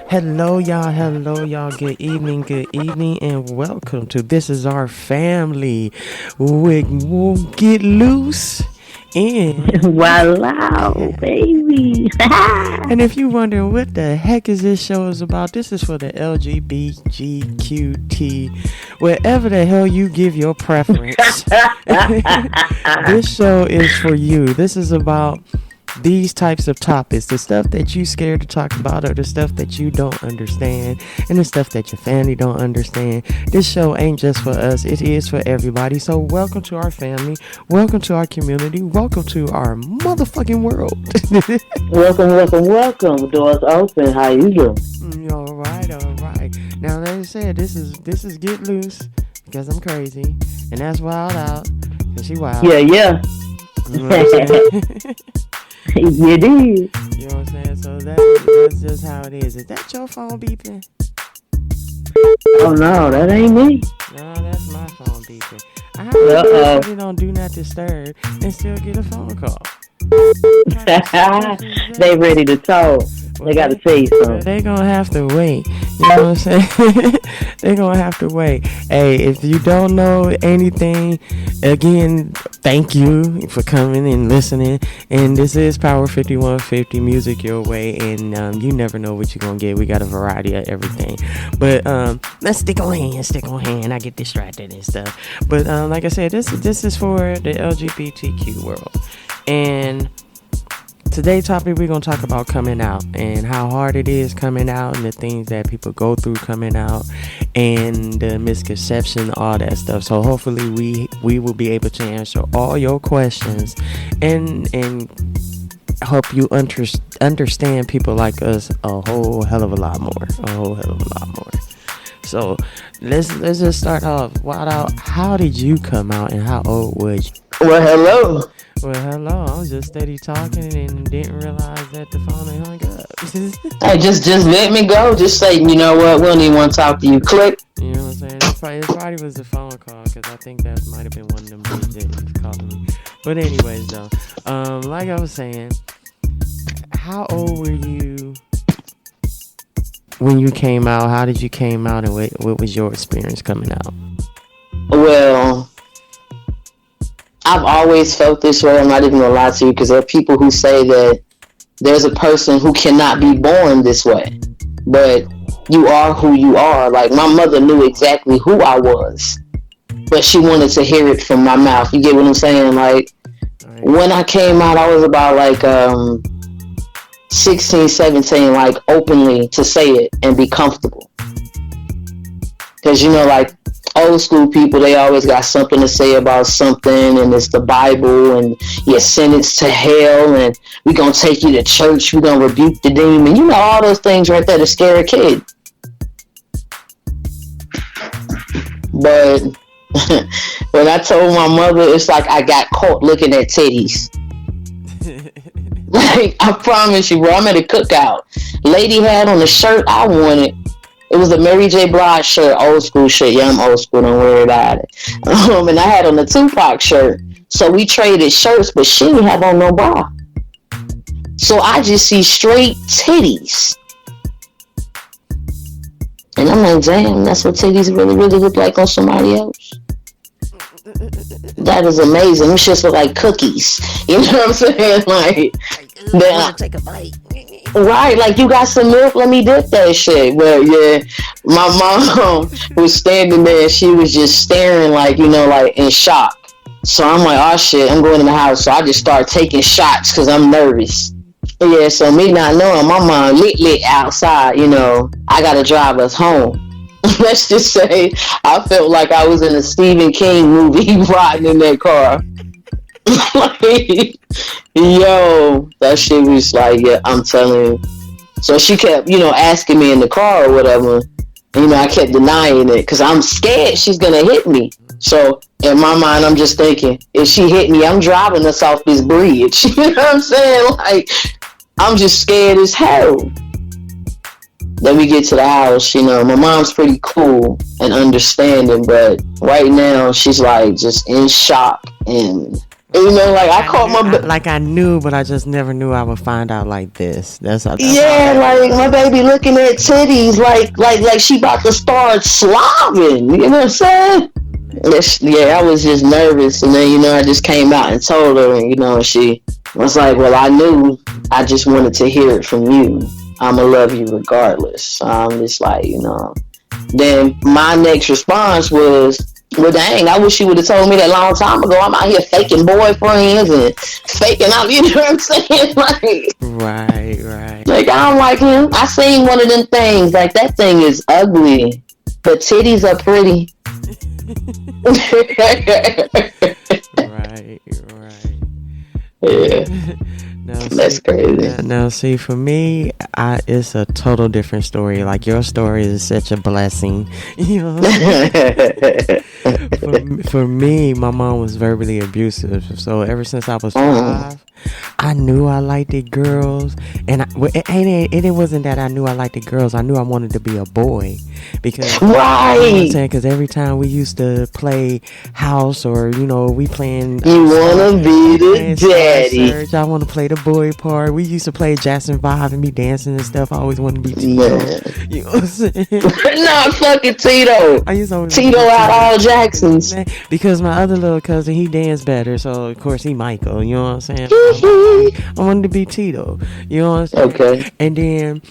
Hello, y'all. Good evening, and welcome to This Is Our Family. We will get loose and Wow, baby. and if you're wondering what the heck is this show is about, this is for the LGBTQT, wherever the hell you give your preference. This show is for you. This is about these types of topics, the stuff that you scared to talk about, or the stuff that you don't understand, and the stuff that your family don't understand. This show ain't just for us, it is for everybody. So welcome to our family, welcome to our community, welcome to our motherfucking world. welcome. Doors open. How you doing? All right. Now, like I said, this is Get Loose, because I'm crazy, and that's Wild Out, because she wild. Yeah. You know what I'm saying? You did. You know what I'm saying? So that's just how it is. Is that your phone beeping? Oh no, that ain't me. No, that's my phone beeping. I have to put it on Do Not Disturb and still get a phone call. They ready to talk. They got to say something. They gonna have to wait. You know what I'm saying? They gonna have to wait. Hey, if you don't know anything, again, thank you for coming and listening. And this is Power 5150 Music Your Way. And you never know what you're gonna get. We got a variety of everything. But let's stick on hand. I get distracted and stuff. But like I said, this is for the LGBTQ world. And today's topic, we're going to talk about coming out and how hard it is coming out and the things that people go through coming out and the misconception, all that stuff. So hopefully we will be able to answer all your questions and help you understand people like us a whole hell of a lot more. So let's just start off. Wild Out, how did you come out and how old was you? Well, hello. I was just steady talking and didn't realize that the phone had hung up. Hey, just let me go. Just say, you know what? We don't even want to talk to you. Click. You know what I'm saying? It probably was a phone call, because I think that might have been one of them dudes that was calling me. But anyways, though, like I was saying, how old were you when you came out? How did you came out, and what was your experience coming out? Well, I've always felt this way. I'm not even gonna lie to you, because there are people who say that there's a person who cannot be born this way, but you are who you are. Like, my mother knew exactly who I was, but she wanted to hear it from my mouth. You get what I'm saying? Like, right. When I came out, I was about like 16, 17, like openly to say it and be comfortable. Because, you know, like, old school people, they always got something to say about something, and it's the Bible, and you're sentenced to hell, and we're going to take you to church, we're going to rebuke the demon. You know, all those things right there to scare a kid. But when I told my mother, it's like I got caught looking at titties. Like, I promise you, bro, I'm at a cookout. Lady had on the shirt I wanted. It was a Mary J. Blige shirt, old school shit. Yeah, I'm old school, don't worry about it. And I had on the Tupac shirt. So we traded shirts, but she didn't have on no bra. So I just see straight titties. And I'm like, damn, that's what titties really look like on somebody else. That is amazing. Them shits look like cookies. You know what I'm saying? Like, I want to take a bite. Right, like, you got some milk, let me dip that shit. Well, yeah, my mom was standing there, she was just staring, like, you know, like, in shock. So I'm like, oh shit, I'm going in the house. So I just start taking shots because I'm nervous. Yeah, so me not knowing, my mom lit outside, you know, I gotta drive us home. Let's just say I felt like I was in a Stephen King movie riding in that car. Like, yo, that shit was like, yeah, I'm telling you. So she kept, you know, asking me in the car or whatever. And, you know, I kept denying it because I'm scared she's gonna hit me. So in my mind, I'm just thinking, if she hit me, I'm driving us off this bridge. You know what I'm saying? Like, I'm just scared as hell. then we get to the house. My mom's pretty cool and understanding, but right now she's like just in shock. And like I caught I knew, but I just never knew I would find out like this. That's like my baby looking at titties like she about to start slobbing. You know what I'm saying? Yeah, I was just nervous, and then I just came out and told her, and she was like, "Well, I knew. I just wanted to hear it from you. I'ma love you regardless." So I'm just like, Then my next response was, "Well, dang, I wish you would have told me that a long time ago. I'm out here faking boyfriends and faking out." You know what I'm saying? Right. Like, I don't like him. I seen one of them things. Like, that thing is ugly, but titties are pretty. Right. Yeah. That's crazy. Now, see, for me, it's a total different story. Like, your story is such a blessing. For me, my mom was verbally abusive. So ever since I was 5, I knew I liked the girls, and it wasn't that I knew I liked the girls. I knew I wanted to be a boy, because because every time we used to play house, or we playing, you wanna be the daddy. I want to play the boy part. We used to play Jackson 5 and be dancing and stuff. I always wanted to be Tito. You know what I'm saying? Not fucking Tito. I used to Tito out all Jacksons. Because my other little cousin, he danced better, so of course he Michael. You know what I'm saying? I wanted to be Tito. You know what I'm saying? Okay. And then,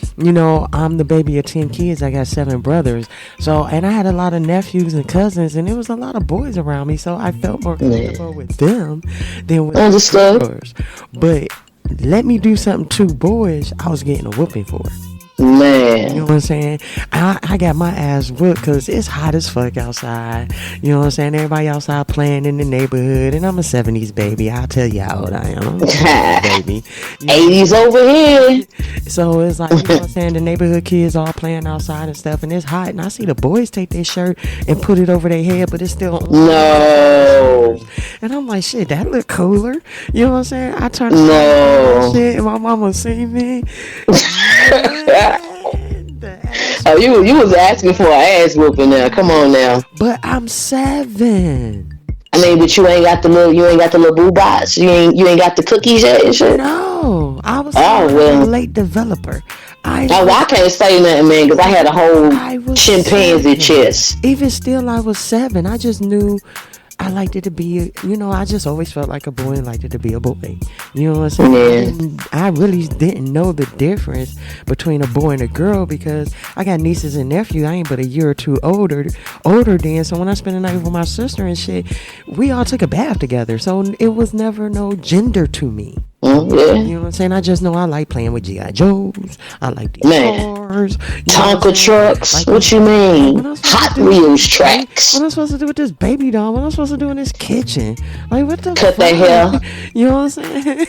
I'm the baby of 10 kids. I got 7 brothers. So, and I had a lot of nephews and cousins, and there was a lot of boys around me, so I felt more comfortable with them than with the girls. But let me do something too boyish, I was getting a whooping for it. Man. You know what I'm saying? I got my ass whooped because it's hot as fuck outside. You know what I'm saying? Everybody outside playing in the neighborhood, and I'm a 70s baby. I'll tell you how old I am. I'm a 70s baby. 80s over here. So it's like, you know what I'm saying? The neighborhood kids all playing outside and stuff, and it's hot, and I see the boys take their shirt and put it over their head, but it's still on. No. And I'm like, shit, that look cooler. You know what I'm saying? I turned no. Shit, and my mama see me. Oh, you was asking for an ass whooping now. Come on now. But I'm 7. I mean, but you ain't got the little boo bots. You ain't got the cookies yet and shit. No, I was a late developer. I can't say nothing, man, because I had a whole chimpanzee chest. Even still, I was 7. I just knew I liked it to be, I just always felt like a boy and liked it to be a boy. You know what I'm saying? Yeah. I really didn't know the difference between a boy and a girl, because I got nieces and nephews. I ain't but a year or two older than. So when I spent the night with my sister and shit, we all took a bath together. So it was never no gender to me. Yeah. You know what I'm saying? I just know I like playing with G.I. Joes. I like the cars. Tonka trucks. Like, what you mean? Hot Wheels tracks. What am I supposed to do with this baby doll? What am I supposed to do in this kitchen? Like, what the Cut that hair. You know what I'm saying?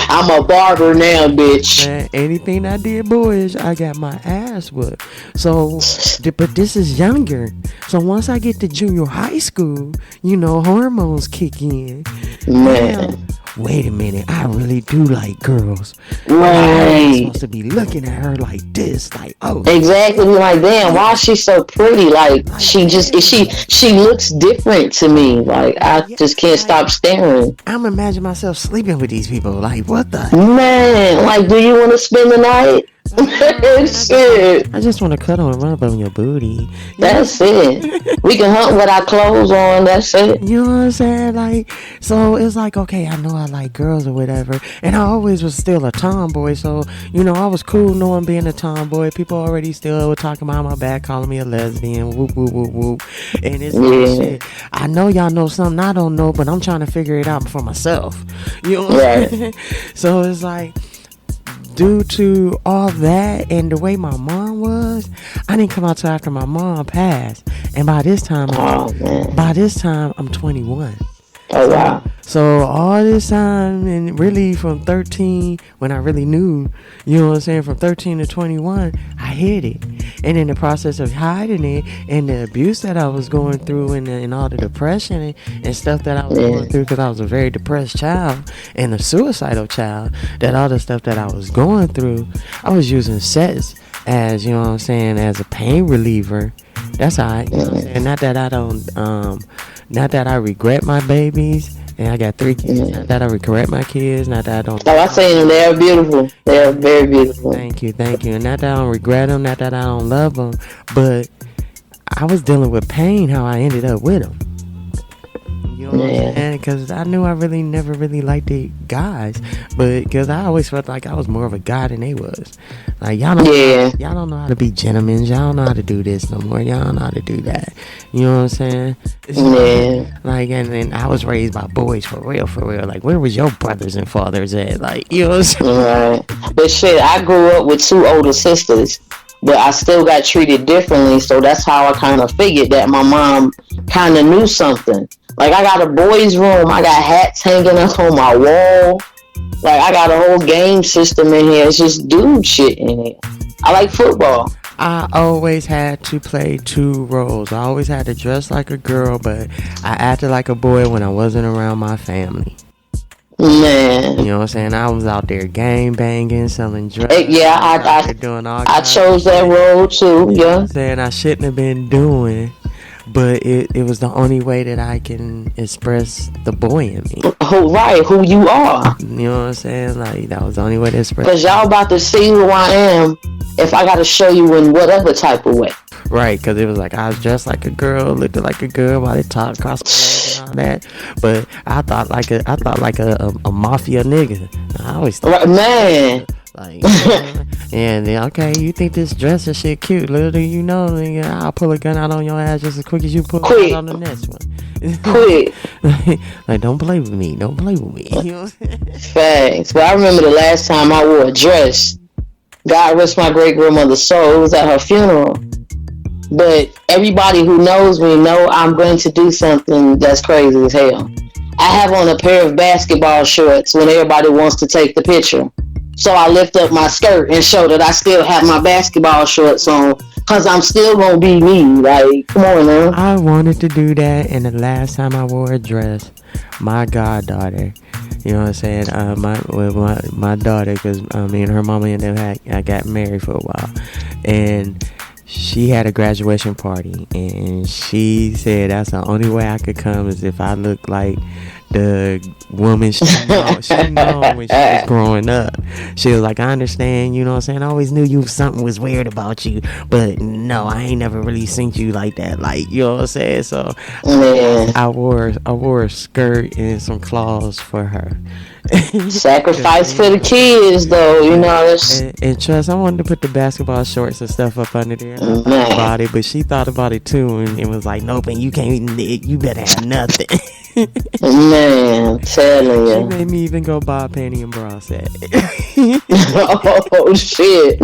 I'm a barber now, bitch. Man, anything I did boyish, I got my ass whooped. So, but this is younger. So once I get to junior high school, hormones kick in. Man. Now, wait a minute, I really do like girls. Right. I'm supposed to be looking at her like this, like, oh. Exactly, like, damn, why is she so pretty? Like, she looks different to me. Like, I just can't stop staring. I'm imagining myself sleeping with these people. Like, what the? Man, like, do you want to spend the night? Shit. I just want to cuddle and run up on your booty. That's it. We can hunt with our clothes on. That's it. You know what I'm saying? Like, so it's like, okay, I know I like girls or whatever, and I always was still a tomboy. So I was cool knowing being a tomboy. People already still were talking behind my back, calling me a lesbian. Whoop whoop whoop whoop. And it's like, shit. I know y'all know something I don't know, but I'm trying to figure it out for myself. You know what I'm saying? So it's like, due to all that and the way my mom was, I didn't come out till after my mom passed. And by this time, I'm 21. Oh wow. So all this time, and really from 13, when I really knew, you know what I'm saying, from 13 to 21, I hid it. And in the process of hiding it, and the abuse that I was going through, and all the depression and stuff that I was going through, because I was a very depressed child and a suicidal child, that all the stuff that I was going through, I was using sex as, you know what I'm saying, as a pain reliever. That's how I, you know what I'm saying, not that I don't, not that I regret my babies. And I got 3 kids. Not that I regret my kids. Not that I don't. Oh, I seen them. They are beautiful. They are very beautiful. Thank you. And not that I don't regret them. Not that I don't love them. But I was dealing with pain how I ended up with them. You know what I'm saying? Because I knew I really never really liked the guys. But because I always felt like I was more of a guy than they was. Like, y'all don't know how to be gentlemen. Y'all don't know how to do this no more. Y'all don't know how to do that. You know what I'm saying? Like, and I was raised by boys for real. Like, where was your brothers and fathers at? Like, you know what I'm saying? Right. But shit, I grew up with 2 older sisters, but I still got treated differently. So that's how I kind of figured that my mom kind of knew something. Like, I got a boys' room. I got hats hanging up on my wall. Like, I got a whole game system in here. It's just dude shit in here. I like football. I always had to play 2 roles. I always had to dress like a girl, but I acted like a boy when I wasn't around my family. Man. You know what I'm saying? I was out there gang banging, selling drugs. Yeah, I chose that role too. Yeah. You know what I'm saying? I shouldn't have been doing, but it was the only way that I can express the boy in me. Who you are. You know what I'm saying? Like, that was the only way to express. Because y'all about to see who I am if I got to show you in whatever type of way. Right, because it was like I was dressed like a girl, looked like a girl, while they talked across my leg and all that. But I thought like a mafia nigga. I always thought, man. Like, and then, okay, you think this dress and shit cute? Little do you know, nigga, I'll pull a gun out on your ass just as quick as you pull it out on the next one. Quick. Like, don't play with me. Don't play with me. You know what I'm saying? Facts. Well, I remember the last time I wore a dress. God rest my great grandmother's soul. It was at her funeral. But everybody who knows me know I'm going to do something that's crazy as hell. I have on a pair of basketball shorts when everybody wants to take the picture. So I lift up my skirt and show that I still have my basketball shorts on, because I'm still going to be me. Like, come on now. I wanted to do that, and the last time I wore a dress, my goddaughter, you know what I'm saying, my daughter, because me and her mama I got married for a while, and she had a graduation party, and she said that's the only way I could come is if I look like the woman she know when she was growing up. She was like, I understand, you know what I'm saying, I always knew something was weird about you, but no, I ain't never really seen you like that, like, you know what I'm saying. So I wore a skirt and some claws for her. Sacrifice for the kids, though, you know. And trust, I wanted to put the basketball shorts and stuff up under there. And I thought about it, but she thought about it too, and it was like, nope, and you can't. You better have nothing. Man, telling you. She made me even go buy a panty and bra set. Oh shit.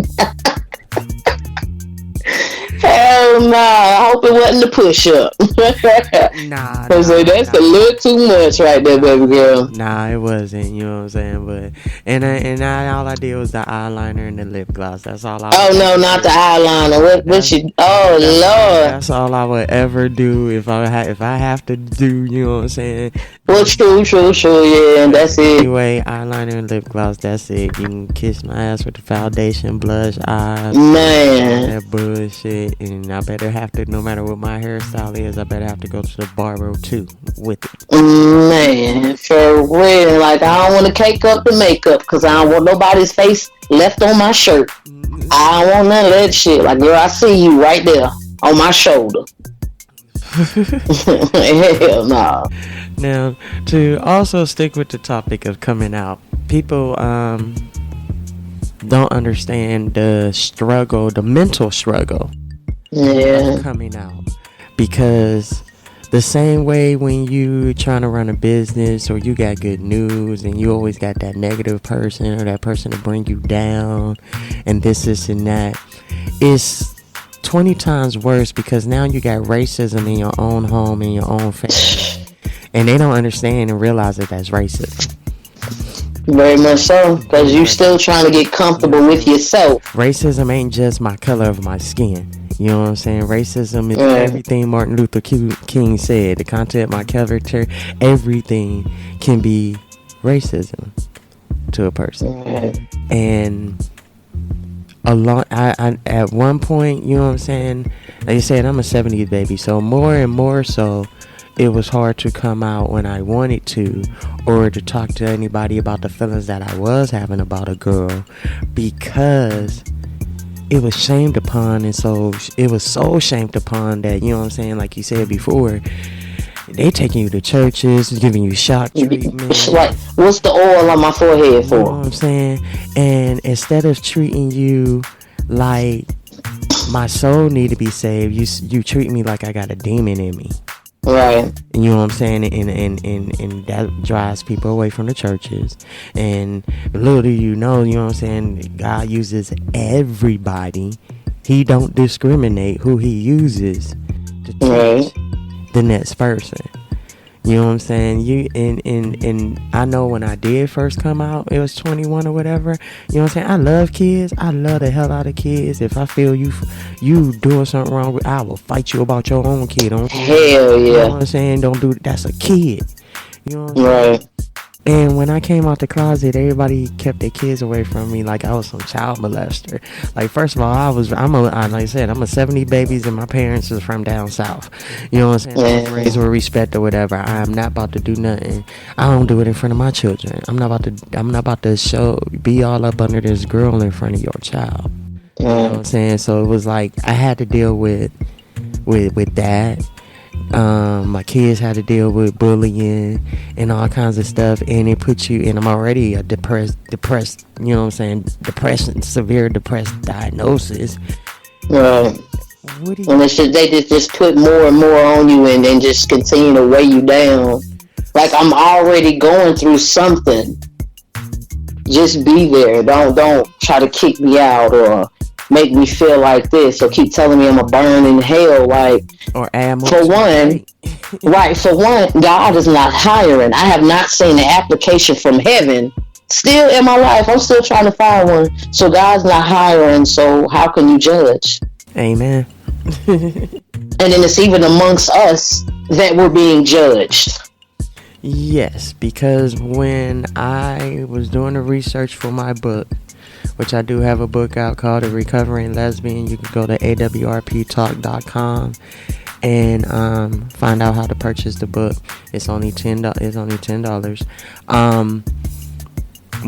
Hell nah, I hope it wasn't the push-up. Nah, that's a little too much right there, baby girl. Nah, it wasn't, you know what I'm saying, but, and all I did was the eyeliner and the lip gloss, that's all I Oh no, not the eyeliner, what you, oh Lord. That's all I would ever do if I have to do, you know what I'm saying. Well, true, yeah, and that's it. Anyway, eyeliner and lip gloss, that's it. You can kiss my ass with the foundation, blush, eyes, man, that bullshit. And I better have to, no matter what my hairstyle is, I better have to go to the barber too with it. Man, for real. Like, I don't want to cake up the makeup because I don't want nobody's face left on my shirt. I don't want none of that shit. Like, girl, I see you right there on my shoulder. Hell no. Now, to also stick with the topic of coming out, people don't understand the struggle, the mental struggle. Yeah. Coming out, because the same way when you trying to run a business or you got good news and you always got that negative person or that person to bring you down and this and that, it's 20 times worse because now you got racism in your own home, in your own family. And they don't understand and realize that that's racism. Very much so, because you still trying to get comfortable with yourself. Racism ain't just my color of my skin. You know what I'm saying? Racism is everything Martin Luther King said. The content of my character, everything can be racism to a person. And I at one point, you know what I'm saying? Like I said, I'm a 70s baby, so more and more so, it was hard to come out when I wanted to, or to talk to anybody about the feelings that I was having about a girl, because it was shamed upon. And so it was so shamed upon that, you know what I'm saying, like you said before, they taking you to churches, giving you shock treatment. Like, what's the oil on my forehead for? You know what I'm saying? And instead of treating you like my soul need to be saved, you treat me like I got a demon in me. Right. You know what I'm saying? And that drives people away from the churches. And little do you know what I'm saying, God uses everybody. He don't discriminate who he uses to teach the next person. You know what I'm saying? You and I know when I did first come out, it was 21 or whatever. You know what I'm saying? I love kids. I love the hell out of kids. If I feel you doing something wrong, I will fight you about your own kid. Hell yeah. You know what I'm saying? Don't do that's a kid. You know what I'm saying? Right. And when I came out the closet, everybody kept their kids away from me like I was some child molester. Like, first of all, like I said, I'm a 70 babies and my parents is from down south. You know what I'm saying? I was raised with respect or whatever. I am not about to do nothing. I don't do it in front of my children. I'm not about to be all up under this girl in front of your child. You know what I'm saying? So it was like I had to deal with that. My kids had to deal with bullying and all kinds of stuff, and it puts you, and I'm already a depressed, you know what I'm saying, severe depressed diagnosis. Right. And they just put more and more on you, and then just continue to weigh you down. Like, I'm already going through something. Just be there. Don't try to kick me out or make me feel like this, or keep telling me I'm a burn in hell. Like, or for one, God is not hiring. I have not seen an application from heaven. Still in my life, I'm still trying to find one. So God's not hiring. So how can you judge? Amen. And then it's even amongst us that we're being judged. Yes, because when I was doing the research for my book, which I do have a book out called The Recovering Lesbian. You can go to awrptalk.com and find out how to purchase the book. It's only $10.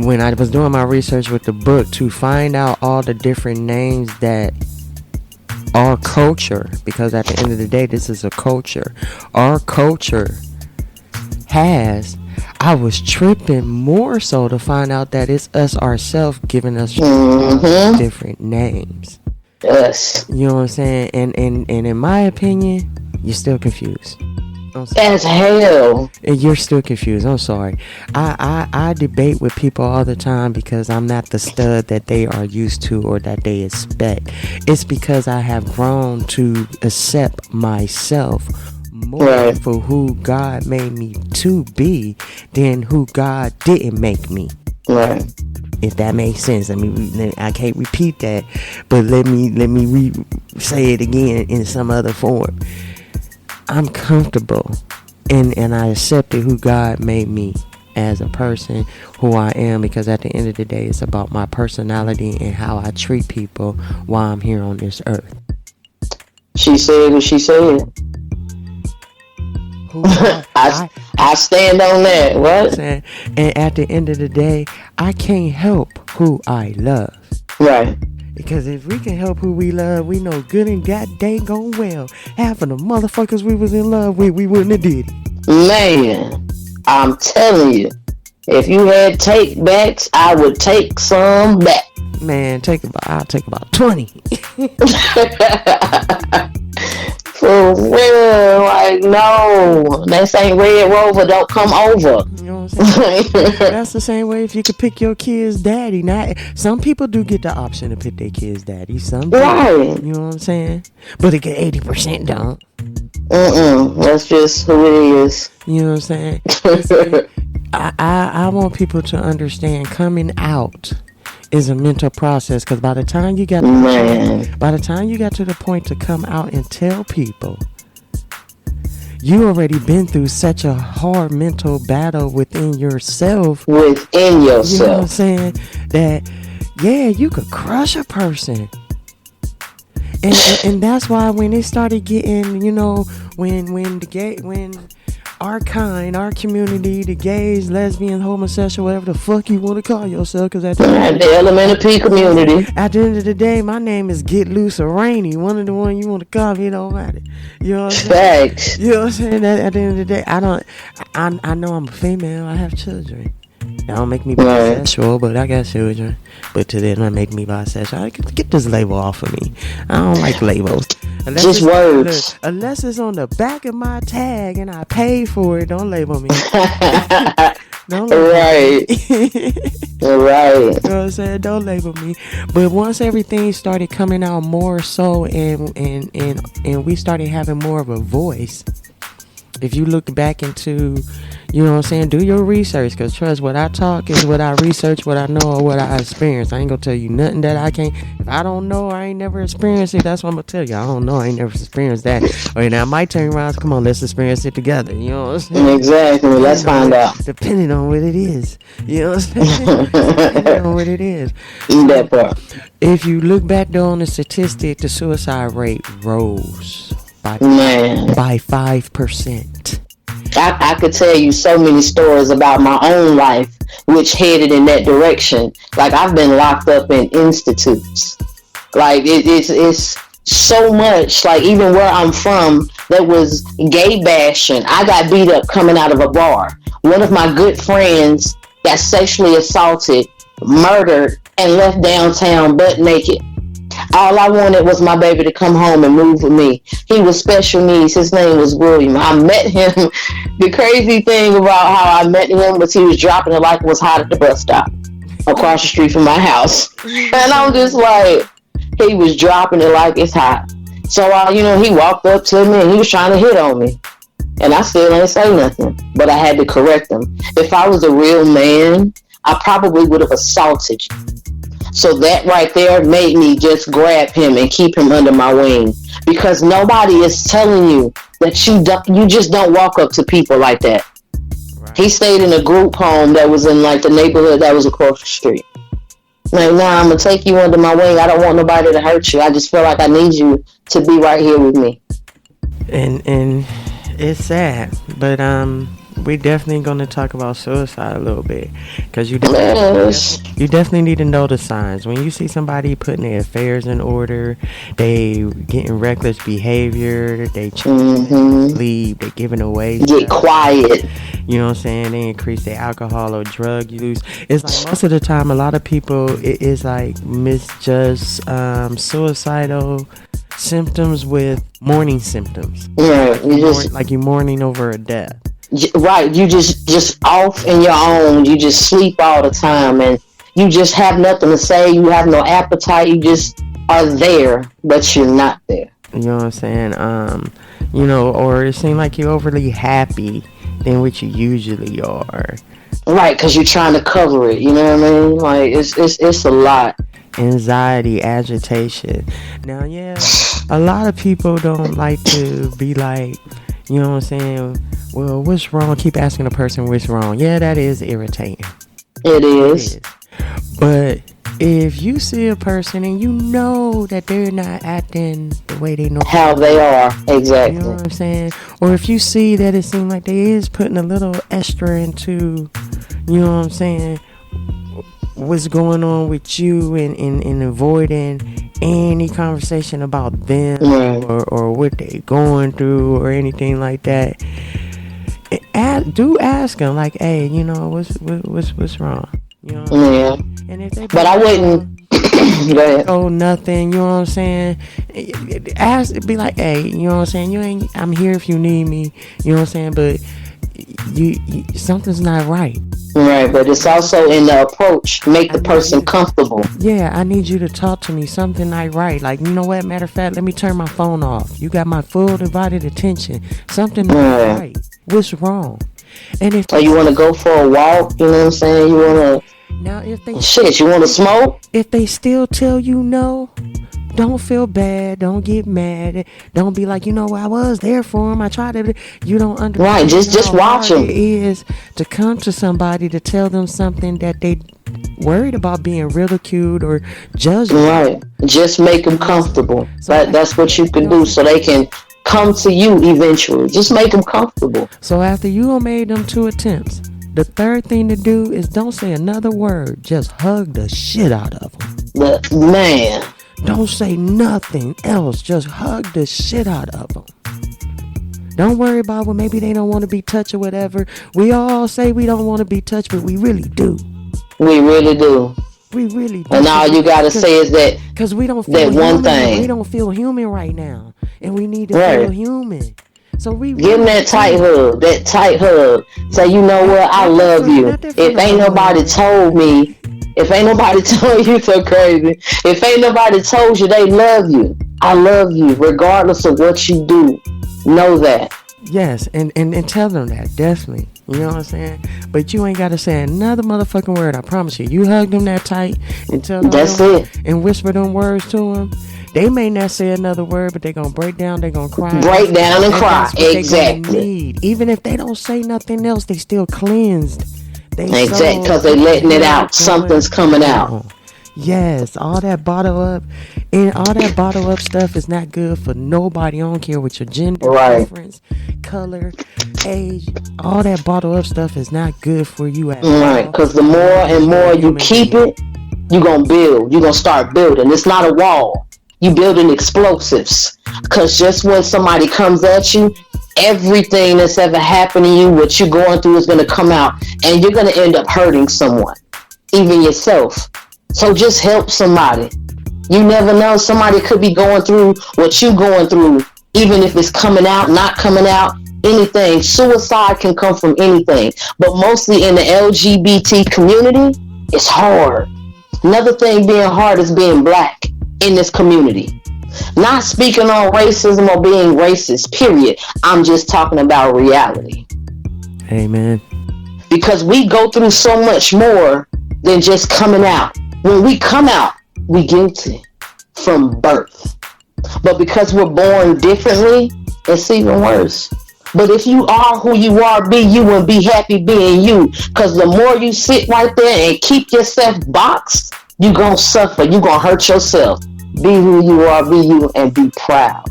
When I was doing my research with the book to find out all the different names that our culture, because at the end of the day, this is a culture, our culture has, I was tripping more so to find out that it's us ourselves giving us different names. Yes. You know what I'm saying? And in my opinion, you're still confused. As hell. You're still confused. I'm sorry. I debate with people all the time because I'm not the stud that they are used to or that they expect. It's because I have grown to accept myself more for who God made me to be than who God didn't make me. Right. If that makes sense. I mean, I can't repeat that, but let me say it again in some other form. I'm comfortable and I accepted who God made me as a person, who I am, because at the end of the day, it's about my personality and how I treat people while I'm here on this earth. She said what she said. I stand on that. What? And at the end of the day, I can't help who I love. Right. Because if we can help who we love, we know good and god dang gone well, half of the motherfuckers we was in love with, we wouldn't have did it. Man, I'm telling you, if you had take backs, I would take some back. Man, I'll take about 20. For real, like, no, this ain't Red Rover, don't come over. You know what I'm saying? That's the same way if you could pick your kid's daddy. Not some people do get the option to pick their kid's daddy. Some people, right. You know what I'm saying? But it get 80% don't. That's just who it is. You know what I'm saying? Listen, I want people to understand coming out is a mental process, because by the time you got to the point to come out and tell people, you already been through such a hard mental battle within yourself. You know what I'm saying? That, yeah, you could crush a person. And that's why when they started getting, you know, when our community, the gays, lesbian, homosexual, whatever the fuck you want to call yourself, because at the LMNP community. At the end of the day, my name is Get Loose or Rainy. One of the one you want to call me, it don't matter. You know what I'm saying? Facts. You know what I'm saying? At the end of the day, I know I'm a female. I have children. That don't make me bisexual, but I got children. But to them, that make me bisexual. Get this label off of me. I don't like labels. Just words. Unless it's on the back of my tag and I pay for it, don't label me. Don't label me. Right. You know what I'm saying? Don't label me. But once everything started coming out more so, and we started having more of a voice, if you look back into, you know what I'm saying, do your research, because trust, what I talk is what I research, what I know, or what I experience. I ain't gonna tell you nothing that I can't. If I don't know, I ain't never experienced it. That's what I'm gonna tell you. I don't know, I ain't never experienced that. Or now I might turn around, come on, let's experience it together. You know what I'm saying? Exactly. Let's find out. Depending on what it is. You know what I'm saying? Depending on what it is. That part. If you look back though on the statistic, the suicide rate rose by 5%. I could tell you so many stories about my own life which headed in that direction. Like, I've been locked up in institutes. Like, it's so much. Like, even where I'm from, there was gay bashing. I got beat up coming out of a bar. One of my good friends got sexually assaulted, murdered, and left downtown butt naked. All I wanted was my baby to come home and move with me. He was special needs. His name was William. I met him. The crazy thing about how I met him was he was dropping it like it was hot at the bus stop across the street from my house. And I'm just like, he was dropping it like it's hot. So, he walked up to me and he was trying to hit on me. And I still ain't say nothing. But I had to correct him. If I was a real man, I probably would have assaulted you. So that right there made me just grab him and keep him under my wing, because nobody is telling you that you just don't walk up to people like that. Right. He stayed in a group home that was in like the neighborhood that was across the street. Like, nah, I'm gonna take you under my wing. I don't want nobody to hurt you. I just feel like I need you to be right here with me. And it's sad, but we definitely gonna talk about suicide a little bit, because you definitely need to know the signs. When you see somebody putting their affairs in order, they getting reckless behavior, they sleep, they giving away get stuff. Quiet. You know what I'm saying? They increase their alcohol or drug use. It's like most of the time, a lot of people it is like misjudge suicidal symptoms with mourning symptoms. Yeah, you mourning over a death. Right, you just off in your own. You just sleep all the time, and you just have nothing to say. You have no appetite. You just are there, but you're not there. You know what I'm saying? Or it seems like you're overly happy than what you usually are. Right, because you're trying to cover it. You know what I mean? Like it's a lot. Anxiety, agitation. Now, yeah, a lot of people don't like to be like, you know what I'm saying? Well, what's wrong? Keep asking a person what's wrong. Yeah, that is irritating. It is. But if you see a person and you know that they're not acting the way they know how they are, exactly. You know what I'm saying? Or if you see that it seems like they is putting a little extra into, you know what I'm saying, what's going on with you, and avoiding any conversation about them, right, or what they going through or anything like that. Do ask them, like, hey, what's wrong? You know, yeah. And if they, but I wouldn't. Go ahead. Oh, nothing. You know what I'm saying? Be like, hey, you know what I'm saying? I'm here if you need me. You know what I'm saying? But you something's not right. Right, but it's also in the approach. Make the person comfortable. Yeah, I need you to talk to me. Something not right. Like, you know what? Matter of fact, let me turn my phone off. You got my full divided attention. Something not right. What's wrong? And if Or you want to go for a walk, you know what I'm saying? You want now if they to, shit, you want to smoke? if they still tell you no, don't feel bad. Don't get mad. Don't be like, I was there for him. I tried to. You don't understand. Right, just how watch hard him. it is to come to somebody to tell them something that they worried about being ridiculed or judged. Right, just make them comfortable. That's what you can do so they can come to you eventually. Just make them comfortable. So after you made them 2 attempts, the third thing to do is don't say another word. Just hug the shit out of them. Man. Don't say nothing else. Just hug the shit out of them. Don't worry about, well, maybe they don't want to be touched or whatever. We all say we don't want to be touched, but we really do. We really do. We really do. And all you gotta say is that, because we don't feel that human. one thing. We don't feel human right now, and we need to Right. feel human. So we give them that tight hug. That tight hug. Say, you know what? I love you. If ain't nobody told me. If ain't nobody told you, so crazy. If ain't nobody told you they love you, I love you, regardless of what you do. Know that. Yes, and tell them that, definitely. You know what I'm saying? But you ain't got to say another motherfucking word, I promise you. You hug them that tight and tell them That's it. And whisper them words to them. They may not say another word, but they're going to break down, they're going to cry. Break down and cry, that's what exactly. Need. Even if they don't say nothing else, they still cleansed. Exactly, because they letting it out. Something's coming out. Yes, all that bottle up, and all that bottle up stuff is not good for nobody. I don't care what your gender, preference, color, age. All that bottle up stuff is not good for you at all. Right, because the more and more you keep it, you gonna build. You gonna start building. It's not a wall. You building explosives. Because just when somebody comes at you, everything that's ever happened to you, what you're going through, is gonna come out, and you're gonna end up hurting someone, even yourself. So just help somebody. You never know. Somebody could be going through what you're going through, even if it's coming out, not coming out, anything. Suicide can come from anything. But mostly in the LGBT community, it's hard. Another thing being hard is being black in this community. Not speaking on racism or being racist, period. I'm just talking about reality. Amen. Because we go through so much more than just coming out. When we come out, we guilty from birth. But because we're born differently, it's even worse. But if you are who you are, be you and be happy being you. Because the more you sit right there and keep yourself boxed, you're going to suffer. You're going to hurt yourself. Be who you are, be you, and be proud.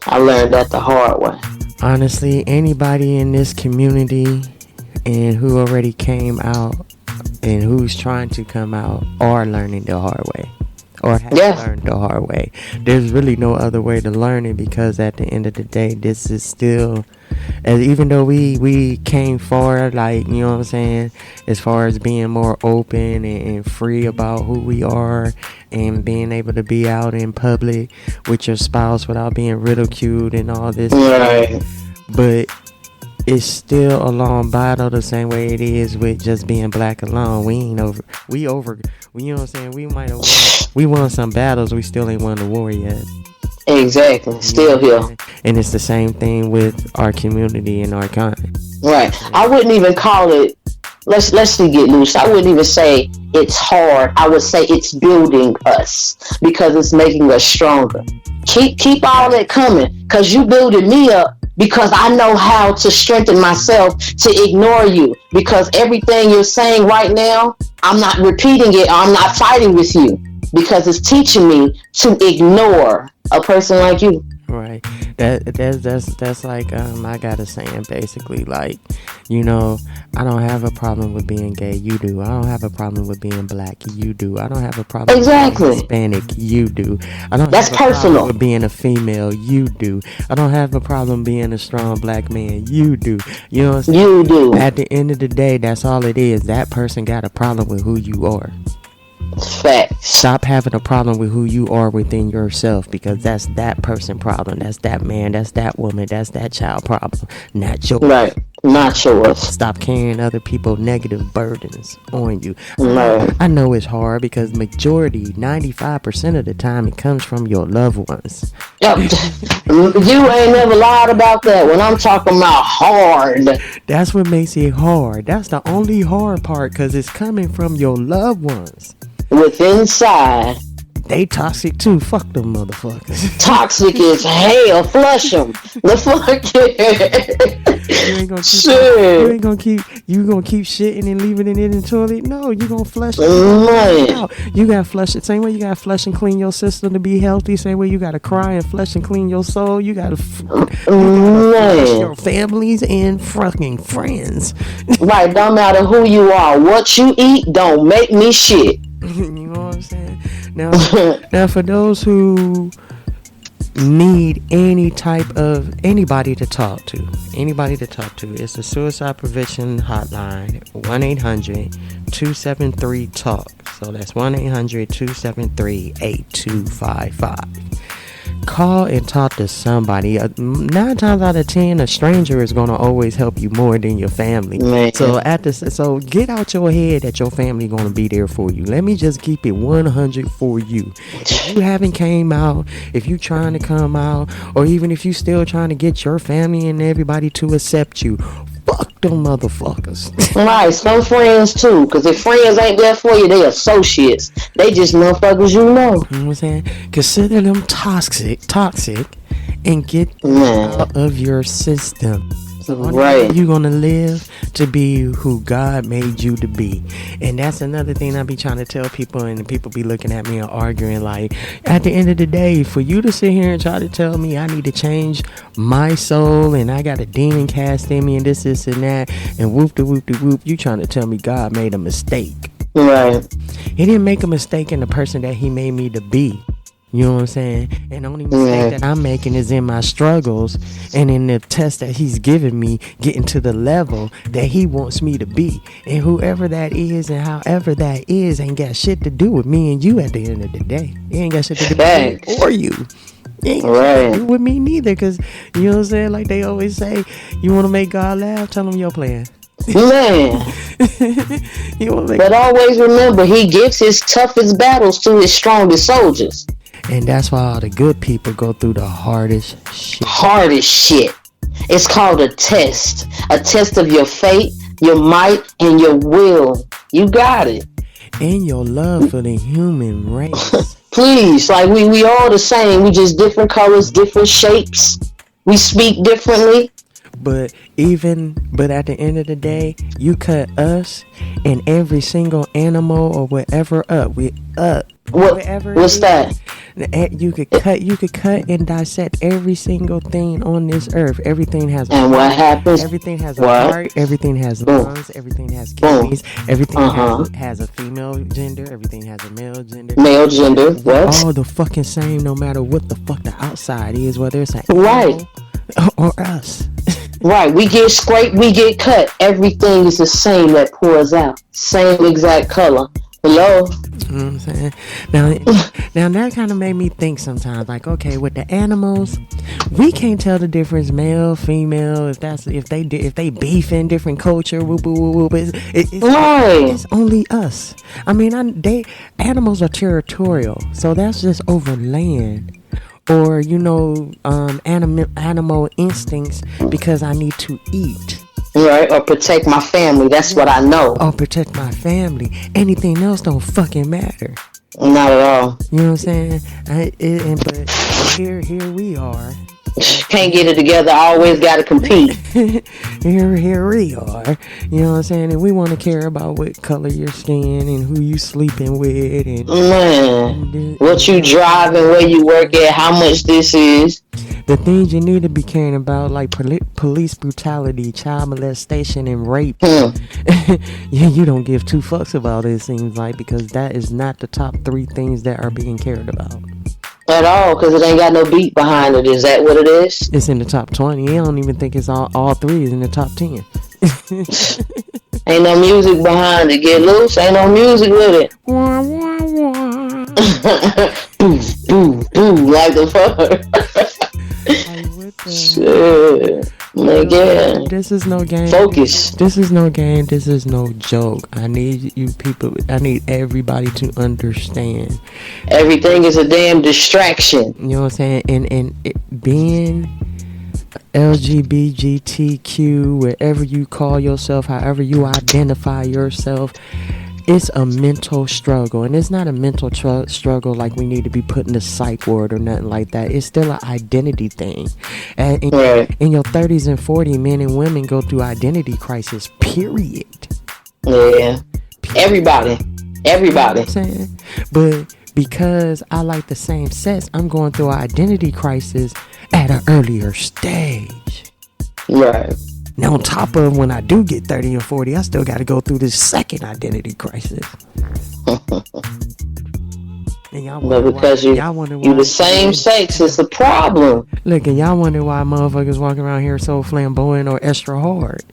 I learned that the hard way. Honestly, anybody in this community and who already came out and who's trying to come out are learning the hard way, or have learned the hard way. There's really no other way to learn it, because at the end of the day, this is still, as even though we came forward, like, you know what I'm saying, as far as being more open and free about who we are, and being able to be out in public with your spouse without being ridiculed and all this right. But it's still a long battle, the same way it is with just being black alone. We ain't over. You know what I'm saying? We might have won some battles. We still ain't won the war yet. Exactly. Still here. And it's the same thing with our community and our kind. Right. I woun't even call it, let's get loose. I wouldn't even say it's hard. I would say it's building us, because it's making us stronger. Keep all that coming, because you building me up, because I know how to strengthen myself to ignore you, because everything you're saying right now, I'm not repeating it. I'm not fighting with you, because it's teaching me to ignore a person like you. Right. That's like I got a saying, basically, like, you know, I don't have a problem with being gay, you do. I don't have a problem with being black, you do. I don't have a problem with being Hispanic, you do. I don't have a problem with being a female, you do. I don't have a problem being a strong black man, you do. You know what I'm saying? You do. At the end of the day, that's all it is. That person got a problem with who you are. Facts. Stop having a problem with who you are within yourself, because that's that person problem. That's that man, that's that woman, that's that child problem, not yours. Right. Not yours. Stop carrying other people's negative burdens on you. No. I know it's hard because majority, 95% of the time, it comes from your loved ones. Yep. You ain't never lied about that. When I'm talking about hard. That's what makes it hard. That's the only hard part because it's coming from your loved ones. With inside. They toxic too. Fuck them motherfuckers. Toxic as hell. Flush them. The fuck. You ain't gonna keep. Shit. You ain't gonna keep. You gonna keep shitting and leaving it in the toilet? No, you gonna flush it Man. out. You gotta flush it. Same way you gotta flush and clean your system to be healthy. Same way you gotta cry and flush and clean your soul. You gotta flush your families and fucking friends. Right. Don't matter who you are. What you eat don't make me shit. You know what I'm saying? Now for those who need anybody to talk to, it's the suicide prevention hotline, 1-800-273-TALK. So that's 1-800-273-8255. Call and talk to somebody. 9 times out of 10, a stranger is gonna always help you more than your family. Man. So get out your head that your family gonna be there for you. Let me just keep it 100 for you. If you haven't came out, if you trying to come out, or even if you still trying to get your family and everybody to accept you, fuck them motherfuckers. Right, some friends too. Because if friends ain't there for you, they associates. They just motherfuckers you know. You know what I'm saying? Consider them toxic, and get out of your system. So right. You're gonna live to be who God made you to be. And that's another thing I be trying to tell people, and people be looking at me and arguing. Like, at the end of the day, for you to sit here and try to tell me I need to change my soul and I got a demon cast in me and this and that, and whoop de whoop de whoop, you trying to tell me God made a mistake. Right. He didn't make a mistake in the person that he made me to be. You know what I'm saying? And the only mistake that I'm making is in my struggles and in the test that he's giving me, getting to the level that he wants me to be. And whoever that is and however that is ain't got shit to do with me and you at the end of the day. It ain't got shit to do with me or you. It ain't got shit to do with me neither, because, you know what I'm saying? Like they always say, you want to make God laugh? Tell him your plan. Man. But always remember, he gives his toughest battles to his strongest soldiers. And that's why all the good people go through the hardest shit. It's called a test. A test of your faith, your might, and your will. You got it. And your love for the human race. Please, like we all the same. We just different colors, different shapes. We speak differently. But at the end of the day, you cut us and every single animal or whatever up. What's that? You could cut and dissect every single thing on this earth. Everything has what happens? Everything has a heart. Everything has lungs. Everything has kidneys. Everything has a female gender. Everything has a male gender. Male gender. What? All the fucking same, no matter what the fuck the outside is, whether it's an right or us. Right, we get scraped, we get cut. Everything is the same that pours out. Same exact color. Hello? You know what I'm saying? Now that kind of made me think sometimes, like, okay, with the animals, we can't tell the difference, male, female, if they beef in different culture, whoop whoop whoop. It's only us. I mean, animals are territorial, so that's just over land. Or, animal instincts because I need to eat. Right, or protect my family. That's what I know. Or protect my family. Anything else don't fucking matter. Not at all. You know what I'm saying? But here we are. Can't get it together. Always got to compete. Here we are. You know what I'm saying? And we want to care about what color your skin and who you sleeping with. And what you driving, where you work at, how much this is. The things you need to be caring about, like police brutality, child molestation, and rape. You don't give 2 fucks about it, it seems like, because that is not the top 3 things that are being cared about. At all, because it ain't got no beat behind it. Is that what it is? It's in the top 20. I don't even think it's all 3 is in the top 10. Ain't no music behind it. Get loose. Ain't no music with it. Wah, wah, wah. Boom, boom, boom, like the fuck. Like, what Shit. Like, yeah. This is no game. Focus. This is no game. This is no joke. I need you people. I need everybody to understand. Everything is a damn distraction. You know what I'm saying? And being LGBTQ, wherever you call yourself, however you identify yourself, it's a mental struggle. And it's not a mental struggle like we need to be put in the psych ward or nothing like that. It's still an identity thing. And in your 30s and 40s, men and women go through identity crisis, period. Yeah. Everybody. You know what I'm saying? But because I like the same sex, I'm going through an identity crisis at an earlier stage. Right. Now, on top of when I do get 30 and 40, I still got to go through this second identity crisis. And y'all wonder because you the same sex, it's a problem. Look, and y'all wonder why motherfuckers walking around here so flamboyant or extra hard.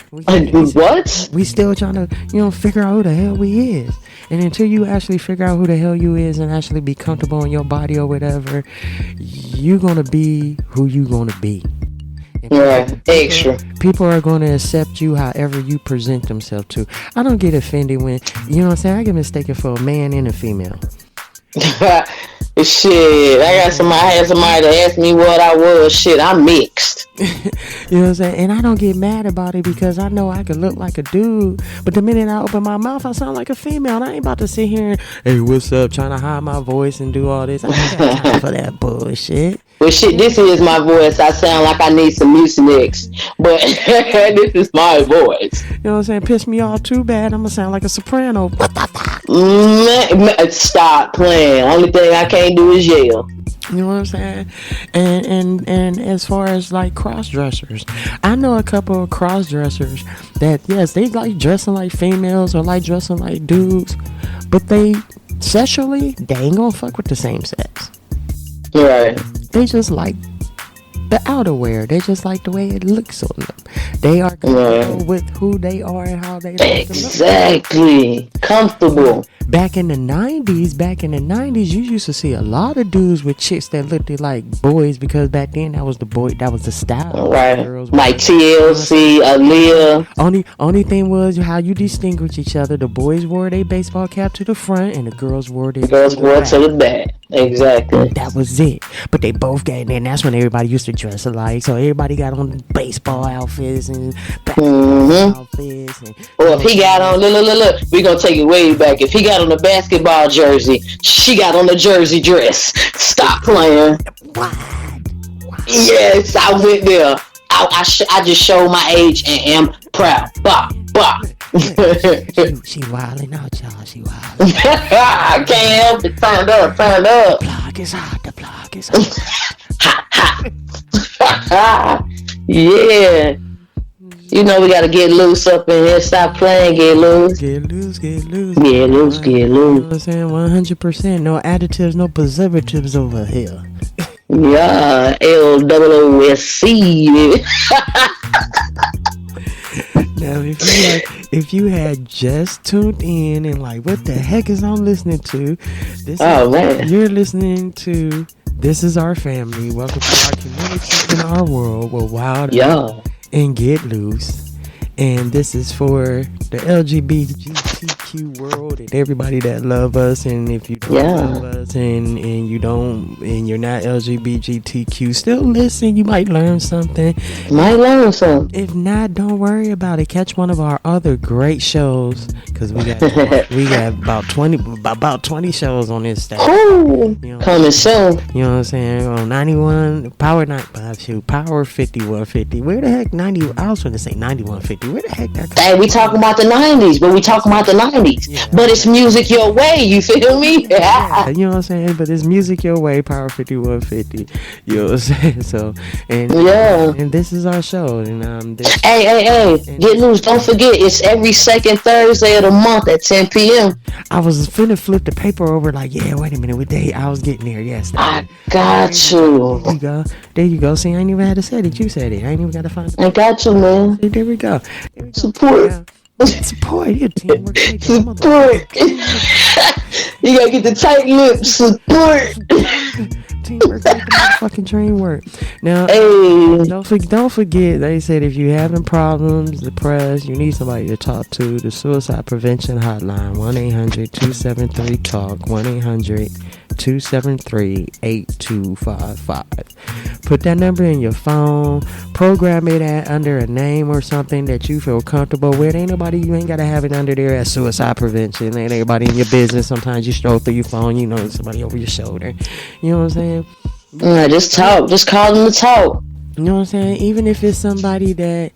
What? We still trying to, figure out who the hell we is. And until you actually figure out who the hell you is and actually be comfortable in your body or whatever, you gonna be who you gonna be. Right, extra. People are going to accept you however you present themselves to. I don't get offended when, I get mistaken for a man and a female. Shit, I had somebody to ask me what I was. Shit, I'm mixed. You know what I'm saying? And I don't get mad about it because I know I could look like a dude, but the minute I open my mouth, I sound like a female. And I ain't about to sit here and, hey, what's up, trying to hide my voice and do all this. I ain't got time for that bullshit. Well, shit, this is my voice. I sound like I need some Mucinex, but this is my voice. You know what I'm saying? Piss me off too bad, I'm gonna sound like a soprano. Stop playing. Only thing I can't do is yell. You know what I'm saying? And as far as like cross dressers, I know a couple of cross dressers that, yes, they like dressing like females or like dressing like dudes, but they sexually, they ain't gonna fuck with the same sex. Right. They just like the outerwear. They just like the way it looks on them. They are comfortable with who they are and how they look. Exactly. Comfortable. Back in the 90s, you used to see a lot of dudes with chicks that looked like boys because back then that was the style. Right. Like TLC, Aaliyah. Only thing was how you distinguish each other. The boys wore their baseball cap to the front and the girls wore their to the back. Exactly. That was it. But they both got in there, and that's when everybody used to dress alike. So everybody got on baseball outfits and basketball outfits. Or if he got on, look, we gonna take it way back. If he got on the basketball jersey, she got on the jersey dress. Stop playing. What? Yes, I went there. I just showed my age and am proud. Bah. She wildin' out, y'all. She wildin'. I can't help it. Turn up. The block is hot. Hot. Yeah. You know we gotta get loose up in here. Stop playing. Get loose. Get loose. Get loose. You know what I'm saying? 100%. No additives, no preservatives over here. Yeah. LOOSC. Now, if you had just tuned in and like, what the heck is I'm listening to? Man. You're listening to This Is Our Family. Welcome to our community in our world. We're wild and get loose. And this is for the LGBTQ world and everybody that love us. And if you don't love us and you're not LGBTQ, still listen. You might learn something. If not, don't worry about it. Catch one of our other great shows because we got about 20 shows on this stuff. Coming soon. You know what I'm saying? On 91 Power 5150. Where the heck 90? I was going to say 9150. Where the heck that? Hey, we talking about the 90s, but we talking about the 90s. Yeah. But it's music your way. You feel me? Yeah, you know what I'm saying? But it's music your way. Power 5150. You know what I'm saying? So and this is our show. And hey, get loose. Don't forget, it's every second Thursday of the month at 10 p.m. I was finna flip the paper over. Like, wait a minute. What day? I was getting there. Yes. I got you. There you go. See, I ain't even had to say it. You said it. I ain't even got to find it. I got you, man. See, there we go. Support. Support. Your teamwork. Support. You gotta get the tight lips. Support. teamwork make the motherfucking dream work. Now, Hey. don't forget, they said if you're having problems, depressed, you need somebody to talk to, the suicide prevention hotline, 1-800-273-TALK, 1-800-273-8255. Put that number in your phone, program it under a name or something that you feel comfortable with. You ain't gotta have it under there as suicide prevention. Ain't anybody in your business. Sometimes you stroll through your phone, you know somebody over your shoulder. You know what I'm saying? Just talk. Just call them to talk. You know what I'm saying? Even if it's somebody that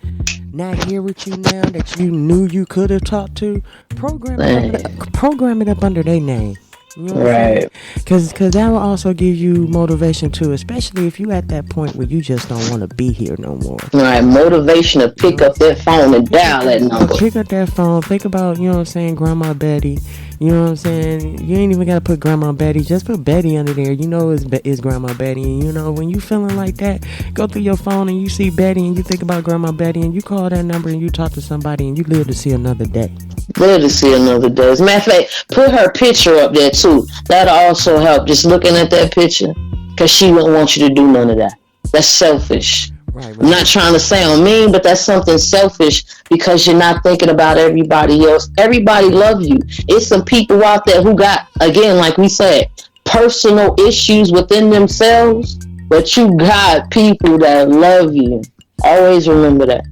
not here with you now that you knew you could have talked to, program it up under their name. You know what I'm saying? Because that will also give you motivation too, especially if you at that point where you just don't want to be here no more. Right, motivation to pick up that phone and dial that number. Pick up that phone. Think about, you know what I'm saying, Grandma Betty. You know what I'm saying? You ain't even got to put Grandma Betty. Just put Betty under there. You know it's Grandma Betty. And you know, when you feeling like that, go through your phone and you see Betty and you think about Grandma Betty and you call that number and you talk to somebody and you live to see another day. Live to see another day. As a matter of fact, put her picture up there too. That'll also help. Just looking at that picture. Because she wouldn't want you to do none of that. That's selfish. Right. I'm not trying to sound mean, but that's something selfish because you're not thinking about everybody else. Everybody love you. It's some people out there who got, again, like we said, personal issues within themselves, but you got people that love you. Always remember that.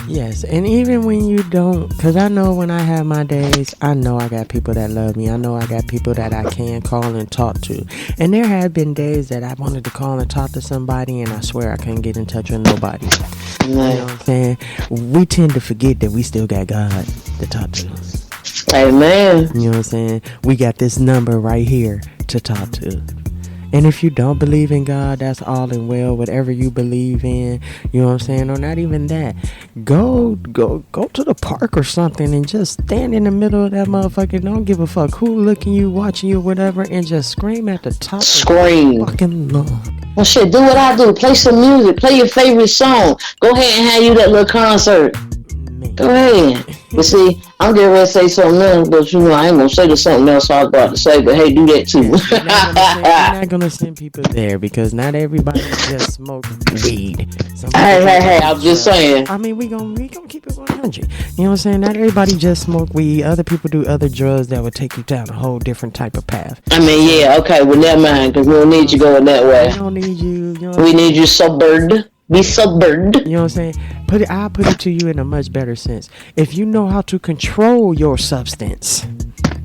Yes, and even when you don't, because I know when I have my days, I know I got people that love me. I know I got people that I can call and talk to. And there have been days that I wanted to call and talk to somebody, and I swear I couldn't get in touch with nobody. You know what I'm saying? We tend to forget that we still got God to talk to. Amen. You know what I'm saying? We got this number right here to talk to. And if you don't believe in God, that's all and well, whatever you believe in, you know what I'm saying? Or not even that. Go to the park or something and just stand in the middle of that motherfucker. Don't give a fuck who looking you, watching you, whatever, and just scream at the top of your fucking lung. Well, shit, do what I do. Play some music. Play your favorite song. Go ahead and have you that little concert. Go ahead. But see, I'm getting ready to say something else, but you know, I ain't gonna say there's something else I was about to say, but hey, do that too. You're not gonna send people there because not everybody just smoke weed. Hey, I'm just saying. I mean, we gonna keep it 100. You know what I'm saying? Not everybody just smoke weed. Other people do other drugs that would take you down a whole different type of path. I mean, yeah, okay, well, never mind, because we don't need you going that way. We don't need you. You know we need you suburban. Be suburban. You know what I'm saying? I'll put it to you in a much better sense. If you know how to control your substance.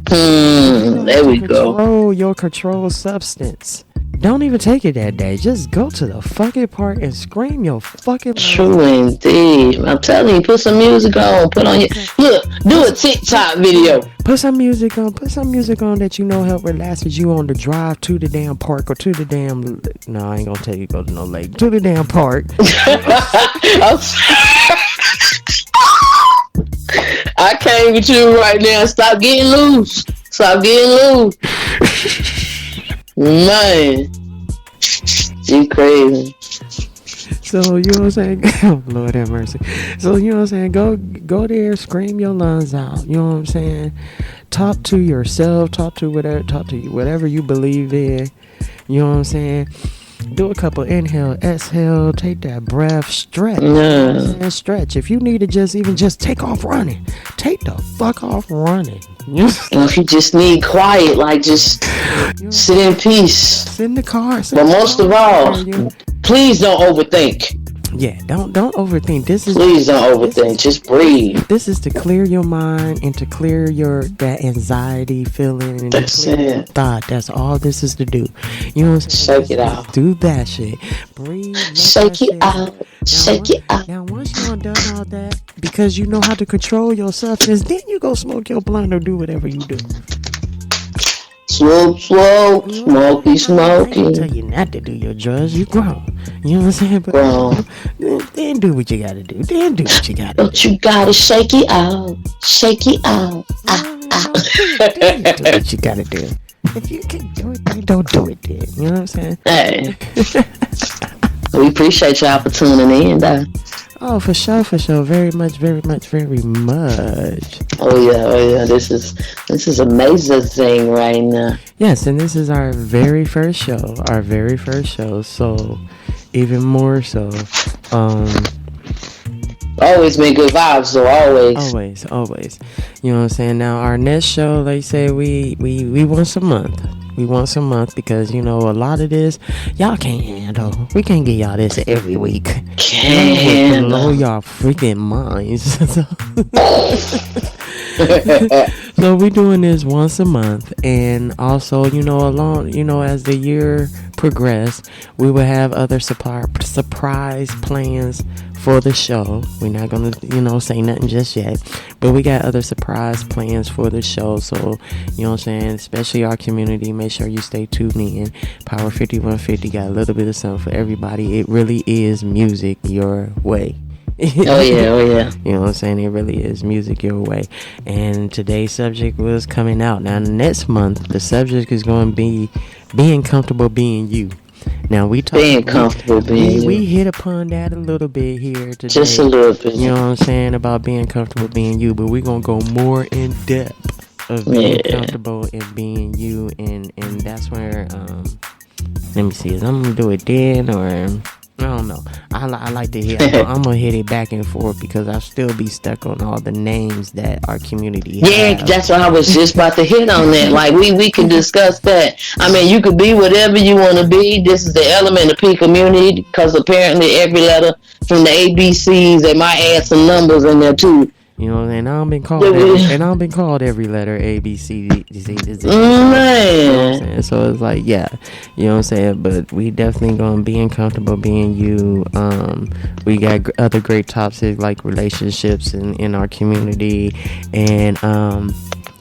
There we go. Your control substance. Don't even take it that day. Just go to the fucking park and scream your fucking True indeed. I'm telling you, put some music on. Put on your look. Do a TikTok video. Put some music on. Put some music on that you know help relaxes you on the drive to the damn park or to the damn. No, I ain't gonna tell you go to no lake. To the damn park. I came with you right now. Stop getting loose. Stop getting loose. Man, you crazy. So you know what I'm saying? Oh, Lord have mercy. So you know what I'm saying? Go there, scream your lungs out. You know what I'm saying? Talk to yourself. Talk to whatever you believe in. You know what I'm saying? Do a couple inhale, exhale, take that breath, stretch. Yeah. Stretch. If you need to just take off running, take the fuck off running. If you just need quiet, like just sit in peace. Sit in the car. But most of all, please don't overthink. Yeah, don't overthink. Please don't overthink. Just breathe. This is to clear your mind and to clear that anxiety feeling and that's clear it. Your thought. That's all this is to do. You know what I'm saying? Shake it out. Do that shit. Breathe. Shake it out. Shake it out. Now once you done all that, because you know how to control your substance, then you go smoke your blunt or do whatever you do. Smoke, smoky. I ain't tell you not to do your drugs. You grown. You know what I'm saying? But grown. Then do what you gotta do. But you gotta shake it out. Shake it out. Do what you gotta do. If you can do it, then don't do it then. You know what I'm saying? Hey. We appreciate y'all for tuning in, though. Oh, for sure, for sure. Very much, very much, very much. Oh yeah. This is amazing thing right now. Yes, and this is our very first show. Our very first show. So, even more so. Um, Always been good vibes though. Always. always. You know what I'm saying? Now, our next show, they say we once a month. We once a month because, you know, a lot of this, y'all can't handle. We can't get y'all this every week. Can Blow y'all freaking minds. So we doing this once a month, and also, you know, along, you know, as the year progressed, we will have other surprise plans for the show. We're not gonna, you know, say nothing just yet, but we got other surprise plans for the show. So, you know what I'm saying, especially our community, make sure you stay tuned in. Power 5150 got a little bit of something for everybody. It really is music your way. Oh yeah. You know what I'm saying? It really is music your way. And today's subject was coming out. Now, next month, the subject is going to be being comfortable being you. Now, we hit upon that a little bit here today. Just a little bit. You know what I'm saying? About being comfortable being you. But we're going to go more in depth of being comfortable and being you. And that's where, let me see. Is I'm going to do it then or... I don't know. I like to hear. I'm gonna hit it back and forth because I'll still be stuck on all the names that our community has. Yeah, that's what I was just about to hit on that. Like we can discuss that. I mean, you could be whatever you want to be. This is the element of P community because apparently every letter from the ABCs, they might add some numbers in there too. You know, and I've been called every letter A, B, C, D, Z. Man. You know what I'm so it's like, yeah, you know what I'm saying. But we definitely gonna be uncomfortable being you. We got other great topics like relationships in our community and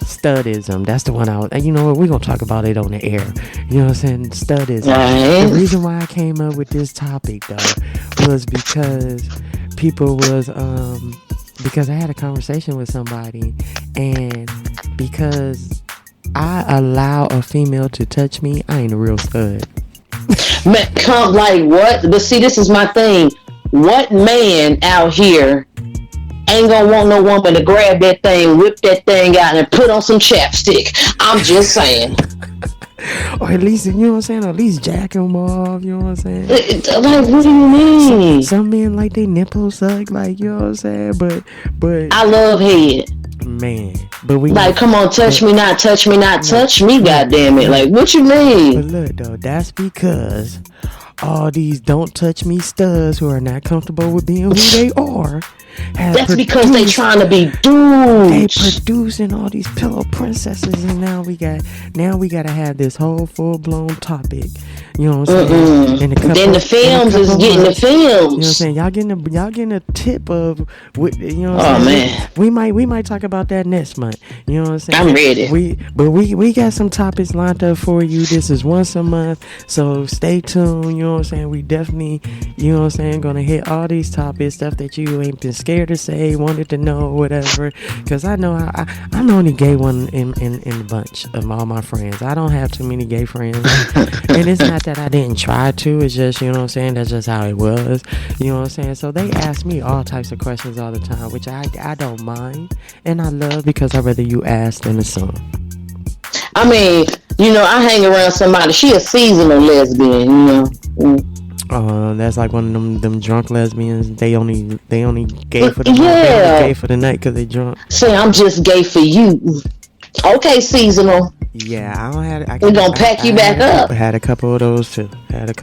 studism. That's the one you know what, we're gonna talk about it on the air. You know what I'm saying? Studism. Right. The reason why I came up with this topic though was because people was because I had a conversation with somebody, and because I allow a female to touch me, I ain't a real stud. Man, come like what? But see, this is my thing. What man out here ain't gonna want no woman to grab that thing, whip that thing out, and put on some chapstick? I'm just saying. Or at least, you know what I'm saying, or at least jack them off, you know what I'm saying? Like, what do you mean? Some men like they nipples suck, like, you know what I'm saying? But I love head. Man, but we like, come on, touch me, touch me, goddamn it. Like, what you mean? But look though, that's because all these don't touch me studs who are not comfortable with being who they are. That's because they trying to be dudes. They producing all these pillow princesses, and now we gotta have this whole full blown topic. You know what I'm saying? Then the films is getting the films. You know what I'm saying? Y'all getting a tip of what, you know what I'm saying? Man. We might talk about that next month. You know what I'm saying? I'm ready. We got some topics lined up for you. This is once a month, so stay tuned. You know what I'm saying? We definitely, you know what I'm saying, gonna hit all these topics, stuff that you ain't been scared to say, wanted to know, whatever. Because I know I'm the only gay one in the bunch of all my friends. I don't have too many gay friends, and it's not that I didn't try to. It's just, you know what I'm saying, that's just how it was. You know what I'm saying? So they ask me all types of questions all the time, which I don't mind, and I love, because I'd rather you ask than assume. I mean, you know, I hang around somebody. She a seasonal lesbian, you know. That's like one of them drunk lesbians. They only gay for the night. They only gay for the night because they drunk. Say, I'm just gay for you. Okay, seasonal. Yeah, I don't have. We're gonna pack you back up. I had a couple of those too. Like,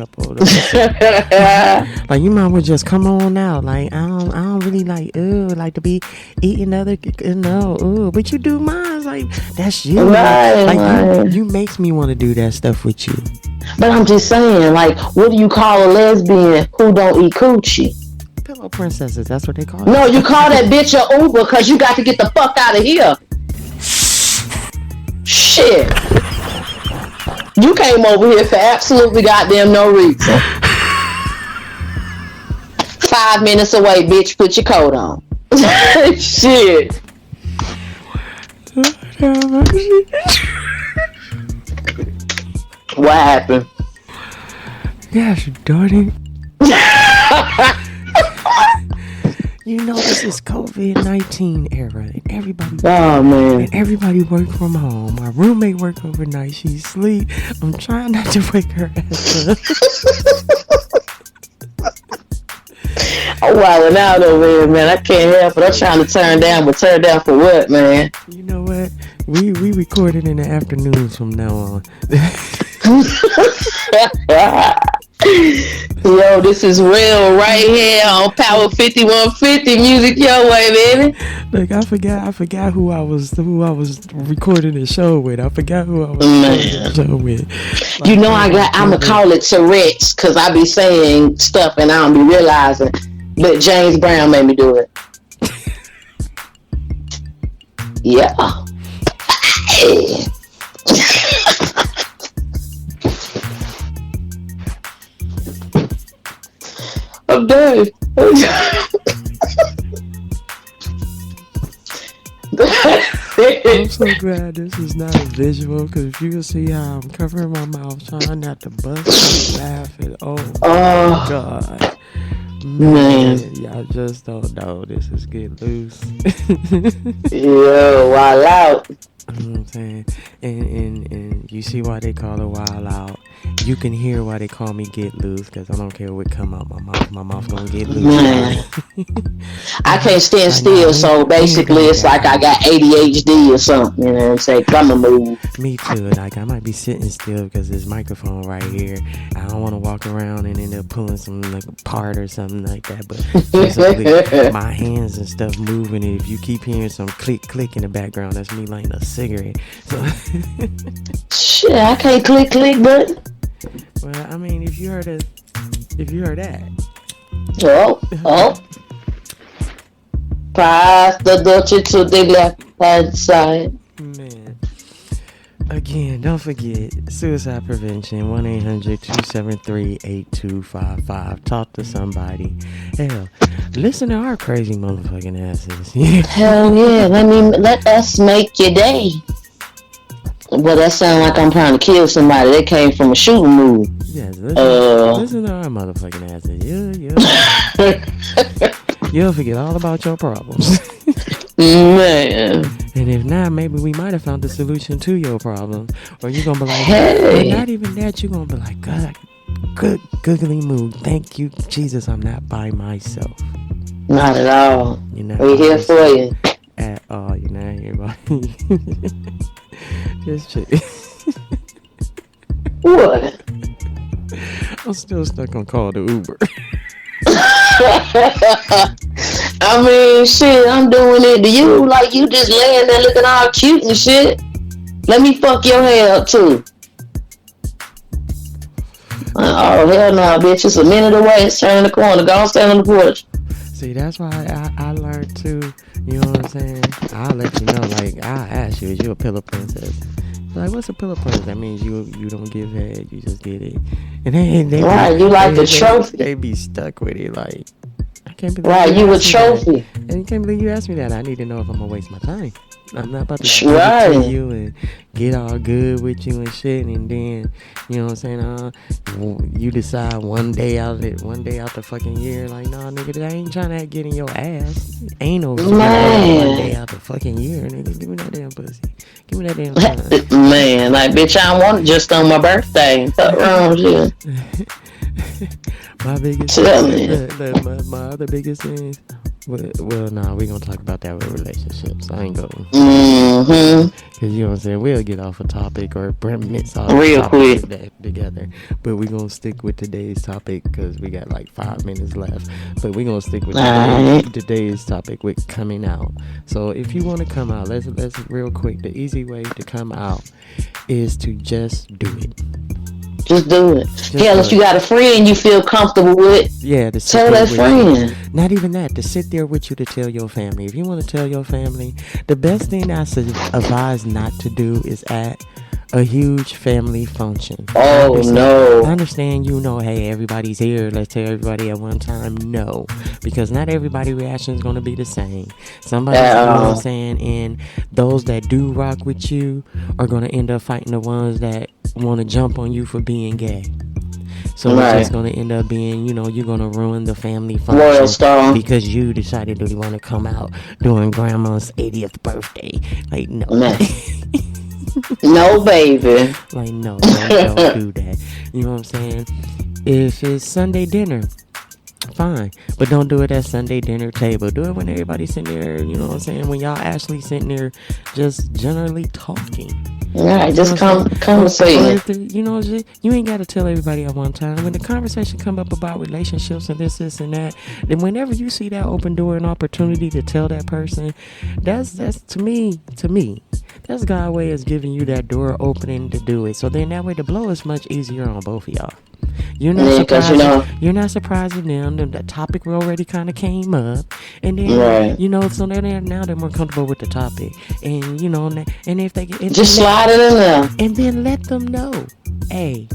you might well just come on out. Like, I don't really like to be eating other, but you do mine. Like, that's you. Right. You makes me want to do that stuff with you. But I'm just saying, like, what do you call a lesbian who don't eat coochie? Pillow princesses. That's what they call it. No, you call that bitch a Uber because you got to get the fuck out of here. Shit. You came over here for absolutely goddamn no reason. 5 minutes away, bitch. Put your coat on. Shit. What happened? Gosh, darn it. You know, this is COVID-19 era, and Oh man. everybody work from home. My roommate work overnight. She sleep. I'm trying not to wake her ass up. I'm wilding out over here, man. I can't help it. I'm trying to turn down, but turn down for what, man? You know what? We recorded in the afternoons from now on. Yo, this is real right here on Power 5150 Music Your Way, baby. Like I forgot who I was recording the show with. I forgot who I was Man. recording the show with. Like, You know I'ma call it Tourette's because I be saying stuff and I don't be realizing. But James Brown made me do it. Yeah. Hey. I'm dead. I'm so glad this is not a visual, because if you can see how I'm covering my mouth, trying not to bust out laughing. Oh my God. Man, y'all just don't know. This is Get Loose. Yo, wild out. You know what I'm saying? And you see why they call it Wild Out. You can hear why they call me Get Loose, because I don't care what come out my mouth. My mouth gonna get loose. Man. I can't stand still, so basically it's like I got ADHD or something, you know what I'm saying? 'Cause I'm a move. Me too. Like, I might be sitting still because this microphone right here. I don't want to walk around and end up pulling some like part or something like that. But basically, my hands and stuff moving. And if you keep hearing some click in the background, that's me lighting a cigarette. So Shit, I can't click, but well, I mean, if you heard that. oh. Pass the Dutchie to the left hand side. Man. Again, don't forget, suicide prevention, 1-800-273-8255. Talk to somebody. Hell, listen to our crazy motherfucking asses. Hell yeah, let us make your day. Well, that sounds like I'm trying to kill somebody. That came from a shooting movie. Yes, listen to our motherfucking asses. You'll forget all about your problems. Man. And if not, maybe we might have found the solution to your problem. Or you're going to be like, hey. Not even that, you're going to be like, God, good, googly moo. Thank you, Jesus, I'm not by myself. Not at all. We're here for you. At all, you're not here by Just chill. What? I'm still stuck on call to Uber. I mean, shit, I'm doing it to you like you just laying there looking all cute and shit. Let me fuck your hair up too. Oh, hell no, bitch. It's a minute away. It's turning the corner. Go on, stand on the porch. See, that's why I learned too. You know what I'm saying? I'll let you know. Like, I'll ask you, is you a pillow princess? Like, what's a pillow princess? That means you don't give head. You just get it. And they right, you like the trophy. They be stuck with it. Like, I can't believe right, you a trophy. And you can't believe you asked me that. I need to know if I'm gonna waste my time. I'm not about to right. to you and get all good with you and shit, and then you know what I'm saying? You decide one day out the fucking year, like, nah, nigga, I ain't trying to get in your ass. Ain't no one day out the fucking year, nigga. Give me that damn pussy. Give me that damn time. Man, like, bitch, I want it just on my birthday. What's wrong with you? My biggest my other biggest things. Well, nah, we gonna talk about that with relationships. I ain't going. Cause you know what I'm saying. We'll get off a topic or mix all real quick together. But we gonna stick with today's topic because we got like 5 minutes left. But we gonna stick with today's topic with coming out. So if you want to come out, let's real quick. The easy way to come out is to just do it. Just do it. Hell, if you got a friend you feel comfortable with, tell that friend. Not even that, to sit there with you to tell your family. If you want to tell your family, the best thing I advise not to do is at a huge family function. Oh, no. I understand, hey, everybody's here. Let's tell everybody at one time. No. Because not everybody's reaction is going to be the same. Somebody, you know what I'm saying, and those that do rock with you are going to end up fighting the ones that want to jump on you for being gay. So it's just gonna end up being, you're gonna ruin the family function because you decided that you want to come out during grandma's 80th birthday. Like, no. No, baby. Like, no, don't do that. You know what I'm saying? If it's Sunday dinner, fine, but don't do it at Sunday dinner table. Do it when everybody's sitting there, you know what I'm saying, when y'all actually sitting there just generally talking. Right, just conversating. You ain't got to tell everybody at one time. When the conversation come up about relationships and this and that, then whenever you see that open door and opportunity to tell that person, that's to me, that's God's way of giving you that door opening to do it. So then that way the blow is much easier on both of y'all. You're not surprising them. The topic already kind of came up, and then so they're more comfortable with the topic, and and if they just slide it in there, and then let them know, hey,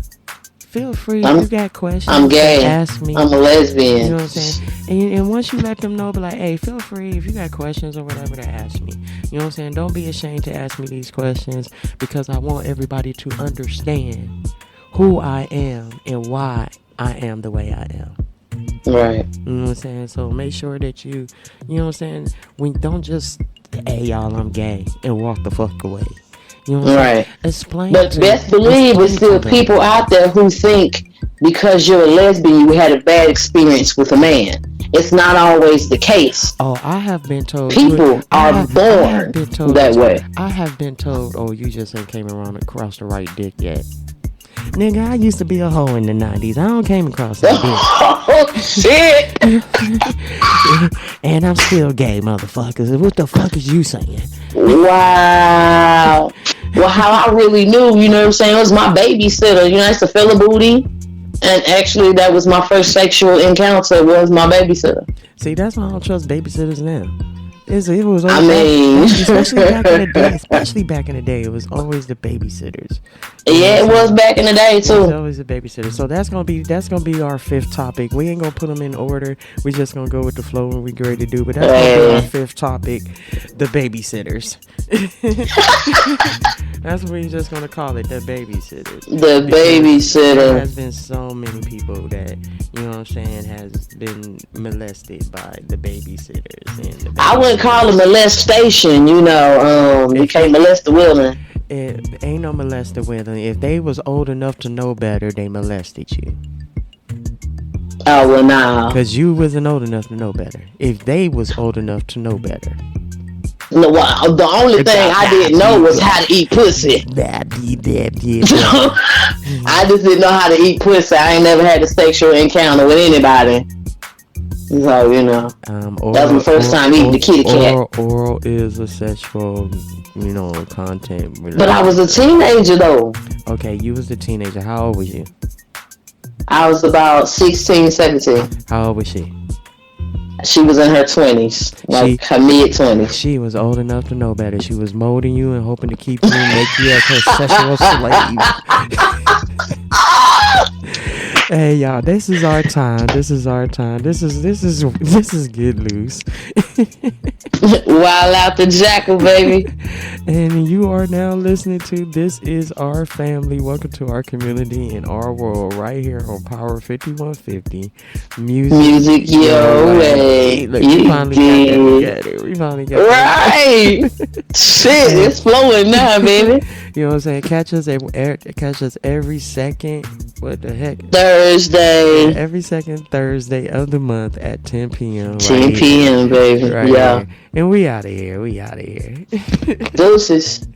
feel free. If you got questions, I'm gay. Ask me. I'm a lesbian. You know what I'm saying? And once you let them know, be like, hey, feel free if you got questions or whatever to ask me. You know what I'm saying? Don't be ashamed to ask me these questions because I want everybody to understand who I am and why I am the way I am. Right. You know what I'm saying? So make sure that you know what I'm saying? We don't just, hey, y'all, I'm gay, and walk the fuck away. You know what I'm saying? Explain. But best believe there's still people out there who think because you're a lesbian, you had a bad experience with a man. It's not always the case. Oh, I have been told. People are born that way. I have been told, oh, you just ain't came around across the right dick yet. Nigga, I used to be a hoe in the 90s. I don't came across that dick. Oh, shit! And I'm still gay, motherfuckers. What the fuck is you saying? Wow. Well, how I really knew, you know what I'm saying, it was my babysitter. You know, I used to feel a booty. And actually, that was my first sexual encounter, was my babysitter. See, that's why I don't trust babysitters now. It was always especially back in the day. Especially back in the day, it was always the babysitters. Yeah, it was back in the day too. It was always the babysitter. So that's gonna be our fifth topic. We ain't gonna put them in order. We just gonna go with the flow when we get ready to do. But that's gonna be our fifth topic, the babysitters. That's what we're just gonna call it, the babysitters. The babysitter. There has been so many people that, you know what I'm saying, has been molested by the babysitters and I wouldn't call it molestation, you can't molest the women. It ain't no molested women. If they was old enough to know better, they molested you. Oh, well, nah. Because you wasn't old enough to know better. If they was old enough to know better. No, the only thing I didn't know was how to eat pussy. I just didn't know how to eat pussy. I ain't never had a sexual encounter with anybody. So, that was my first time eating the kitty cat. Oral is a sexual, content. But I was a teenager, though. Okay, you was a teenager. How old was you? I was about 16, 17. How old was she? She was in her 20s, her mid-20s. She was old enough to know better. She was molding you and hoping to keep you and make you as her sexual slave. Hey y'all, this is our time. This is Get Loose. Wild out the jackal, baby. And you are now listening to This Is Our Family. Welcome to our community and our world right here on Power 5150. Music your way. Look, we finally got that. We finally got right. Shit, it's flowing now, baby. You know what I'm saying? Catch us every second. What the heck? Thursday. Every second Thursday of the month at 10 p.m. 10 p.m., baby. Right here. And we out of here. Deuces.